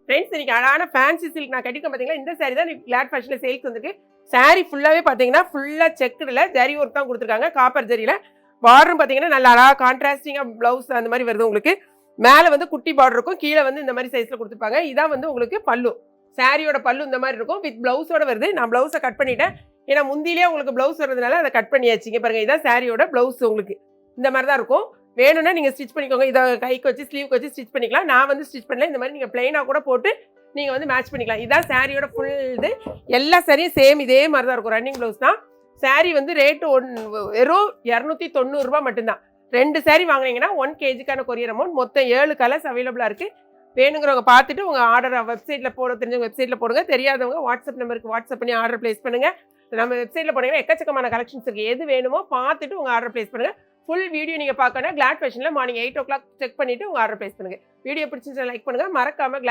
Friends இன்னைக்கு அழகான fancy silk நான் கட்டிக்க பார்த்தீங்களா, இந்த சாரி தான் கிளாட் ஃபேஷனில் சேல்ஸ் வந்துருக்கு. சாரி ஃபுல்லாகவே பார்த்தீங்கன்னா ஃபுல்லாக செக்குடில் ஜரி ஒர்க் தான் கொடுத்துருக்காங்க. காப்பர் ஜரியில் பார்டரும் பார்த்தீங்கன்னா நல்லா அழகாக கான்ட்ராஸ்டிங்காக ப்ளவுஸ் அந்த மாதிரி வருது உங்களுக்கு. மேலே வந்து குட்டி பார்டர் இருக்கும், கீழே வந்து இந்த மாதிரி சைஸில் கொடுத்துருப்பாங்க. இதான் வந்து உங்களுக்கு பல்லு. சாரியோட பல்லு இந்த மாதிரி இருக்கும், வித் ப்ளவுஸோட வருது. நான் ப்ளவுஸை கட் பண்ணிட்டேன், ஏன்னா முந்திலேயே உங்களுக்கு ப்ளவுஸ் வரதுனால அதை கட் பண்ணியாச்சிங்க. பாருங்கள், இதான் சாரியோட ப்ளவுஸ். உங்களுக்கு இந்த மாதிரி தான் இருக்கும். வேணும்னா நீங்கள் ஸ்டிச் பண்ணிக்கோங்க. இதை கைக்கு வச்சு ஸ்லீவ் வச்சு ஸ்டிச் பண்ணிக்கலாம். நான் வந்து ஸ்டிச் பண்ணல, இந்த மாதிரி நீங்கள் பிளைனாக கூட போட்டு நீங்கள் வந்து மேட்ச் பண்ணிக்கலாம். இதான் சாரியோட ஃபுல் இது. எல்லா சாரியும் சேம் இதே மாதிரி தான் இருக்கும். ரன்னிங் ப்ளவுஸ் தான். சாரி வந்து ரேட்டு வெறும் 290 ரூபா மட்டும்தான். 2 சாரி வாங்கினீங்கன்னா 1 kgக்கான கொரியர் அமௌண்ட். மொத்தம் 7 கலர்ஸ் அவைலபிளாக இருக்குது. வேணுங்கிறவங்க பார்த்துட்டு உங்கள் ஆர்டரை வெப்சைட்டில் போட தெரிஞ்சவங்க வெப்சைட்டில் போடுங்க. தெரியாதவங்க வாட்ஸ்அப் நம்பருக்கு வாட்ஸ்அப் பண்ணி ஆர்டர் ப்ளேஸ் பண்ணுங்கள். நம்ம வெப்சைட்டில் போனீங்கன்னா எக்கச்சக்கமான கலெக்ஷன்ஸ் இருக்குது. எது வேணுமோ பார்த்துட்டு உங்கள் ஆர்டர் ப்ளேஸ் பண்ணுங்கள். ஃபுல் வீடியோ நீங்கள் பார்க்கணும். கிளாட் ஃபேஷனில் மார்னிங் 8 o'clock செக் பண்ணிவிட்டு உங்கள் ஆர்டர் ப்ளேஸ் பண்ணுங்கள். வீடியோ பிடிச்சிருந்தா லைக் பண்ணுங்கள். மறக்காமல்